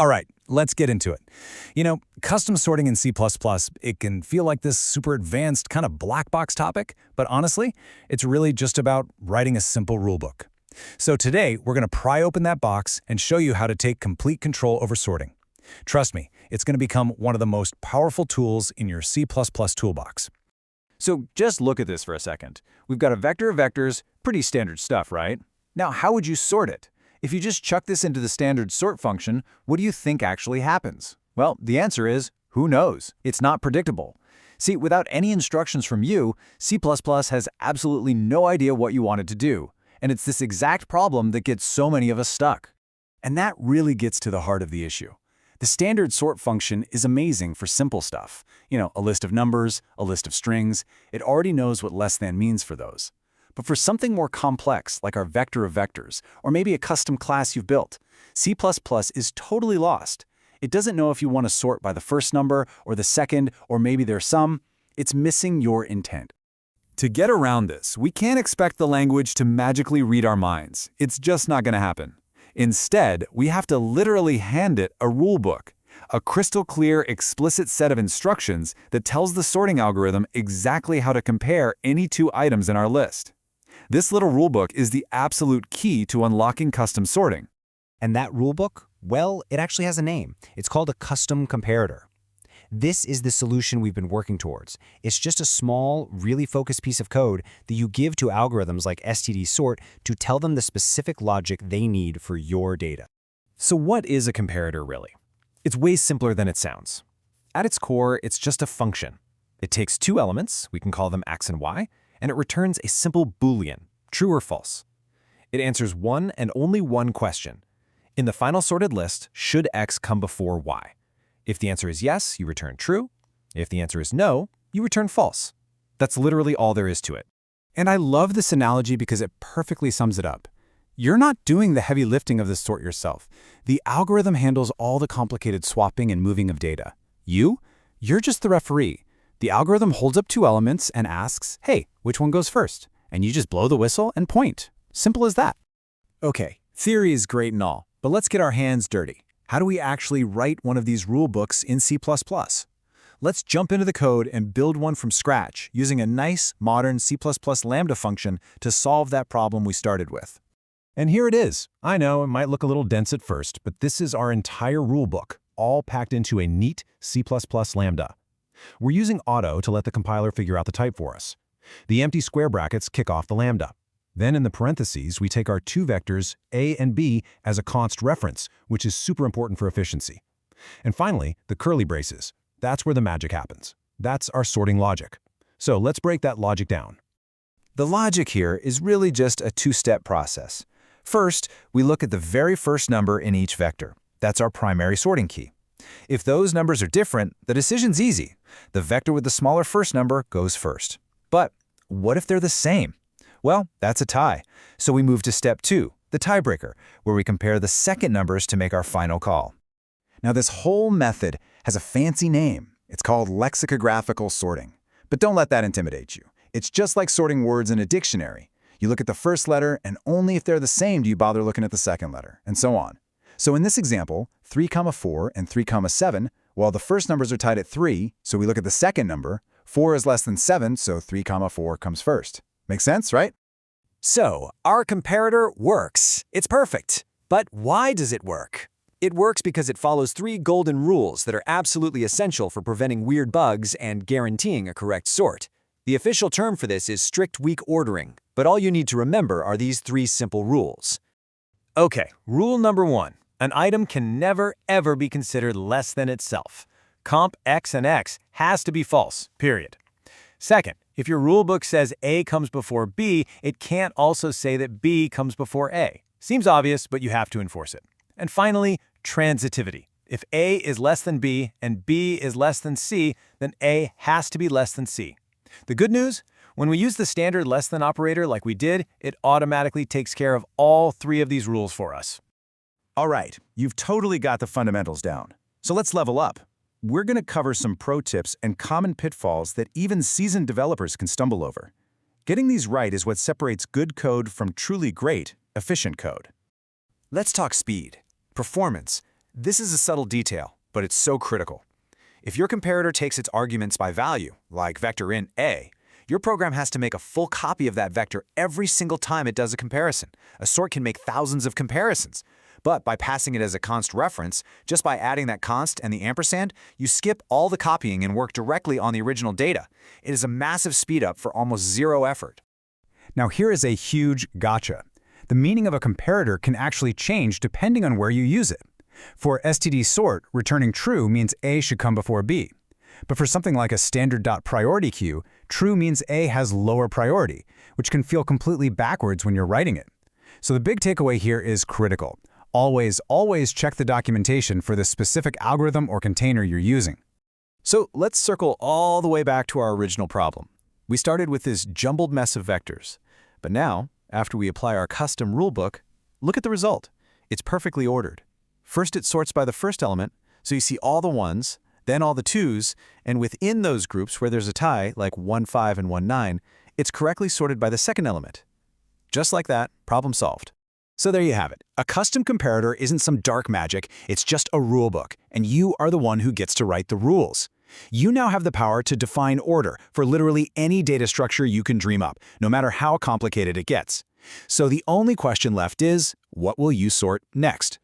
All right, let's get into it. Custom sorting in C++, it can feel like this super advanced kind of black box topic, but honestly, it's really just about writing a simple rulebook. So today, we're going to pry open that box and show you how to take complete control over sorting. Trust me, it's going to become one of the most powerful tools in your C++ toolbox. So just look at this for a second. We've got a vector of vectors, pretty standard stuff, right? Now, how would you sort it? If you just chuck this into the standard sort function, what do you think actually happens? Well, the answer is, who knows? It's not predictable. See, without any instructions from you, C++ has absolutely no idea what you want it to do. And it's this exact problem that gets so many of us stuck. And that really gets to the heart of the issue. The standard sort function is amazing for simple stuff. A list of numbers, a list of strings. It already knows what less than means for those. But for something more complex, like our vector of vectors, or maybe a custom class you've built, C++ is totally lost. It doesn't know if you want to sort by the first number, or the second, or maybe their sum. It's missing your intent. To get around this, we can't expect the language to magically read our minds. It's just not going to happen. Instead, we have to literally hand it a rulebook, a crystal clear, explicit set of instructions that tells the sorting algorithm exactly how to compare any two items in our list. This little rulebook is the absolute key to unlocking custom sorting. And that rulebook, well, it actually has a name. It's called a custom comparator. This is the solution we've been working towards. It's just a small, really focused piece of code that you give to algorithms like stdsort to tell them the specific logic they need for your data. So what is a comparator really? It's way simpler than it sounds. At its core, it's just a function. It takes two elements, we can call them x and y, and it returns a simple Boolean, true or false. It answers one and only one question. In the final sorted list, should x come before y? If the answer is yes, you return true. If the answer is no, you return false. That's literally all there is to it. And I love this analogy because it perfectly sums it up. You're not doing the heavy lifting of this sort yourself. The algorithm handles all the complicated swapping and moving of data. You're just the referee. The algorithm holds up two elements and asks, hey, which one goes first? And you just blow the whistle and point. Simple as that. Okay, theory is great and all, but let's get our hands dirty. How do we actually write one of these rule books in C++? Let's jump into the code and build one from scratch using a nice, modern C++ Lambda function to solve that problem we started with. And here it is. I know it might look a little dense at first, but this is our entire rulebook, all packed into a neat C++ Lambda. We're using auto to let the compiler figure out the type for us. The empty square brackets kick off the Lambda. Then in the parentheses, we take our two vectors, a and b, as a const reference, which is super important for efficiency. And finally, the curly braces. That's where the magic happens. That's our sorting logic. So let's break that logic down. The logic here is really just a two-step process. First, we look at the very first number in each vector. That's our primary sorting key. If those numbers are different, the decision's easy. The vector with the smaller first number goes first. But what if they're the same? Well, that's a tie. So we move to step 2, the tiebreaker, where we compare the second numbers to make our final call. Now this whole method has a fancy name. It's called lexicographical sorting. But don't let that intimidate you. It's just like sorting words in a dictionary. You look at the first letter, and only if they're the same do you bother looking at the second letter, and so on. So in this example, 3, 4 and 3, 7, well, the first numbers are tied at 3, so we look at the second number. 4 is less than 7, so 3, 4 comes first. Makes sense, right? So, our comparator works. It's perfect. But why does it work? It works because it follows 3 golden rules that are absolutely essential for preventing weird bugs and guaranteeing a correct sort. The official term for this is strict weak ordering, but all you need to remember are these 3 simple rules. Okay, rule number 1. An item can never, ever be considered less than itself. Comp x and x has to be false, period. Second, if your rulebook says A comes before B, it can't also say that B comes before A. Seems obvious, but you have to enforce it. And finally, transitivity. If A is less than B and B is less than C, then A has to be less than C. The good news? When we use the standard less than operator like we did, it automatically takes care of all 3 of these rules for us. All right, you've totally got the fundamentals down. So let's level up. We're going to cover some pro tips and common pitfalls that even seasoned developers can stumble over. Getting these right is what separates good code from truly great, efficient code. Let's talk speed, performance, This is a subtle detail, but it's so critical. If your comparator takes its arguments by value, like vector int a, your program has to make a full copy of that vector every single time it does a comparison. A sort can make thousands of comparisons. But by passing it as a const reference, just by adding that const and the ampersand, you skip all the copying and work directly on the original data. It is a massive speedup for almost zero effort. Now here is a huge gotcha. The meaning of a comparator can actually change depending on where you use it. For std sort, returning true means A should come before B. But for something like a standard .priority queue, true means A has lower priority, which can feel completely backwards when you're writing it. So the big takeaway here is critical. Always check the documentation for the specific algorithm or container you're using. So let's circle all the way back to our original problem. We started with this jumbled mess of vectors. But now, after we apply our custom rulebook, look at the result. It's perfectly ordered. First, it sorts by the first element, so you see all the ones, then all the twos, and within those groups where there's a tie, like 1, 5, and 1, 9, it's correctly sorted by the second element. Just like that, problem solved. So there you have it. A custom comparator isn't some dark magic, it's just a rulebook, and you are the one who gets to write the rules. You now have the power to define order for literally any data structure you can dream up, no matter how complicated it gets. So the only question left is, what will you sort next?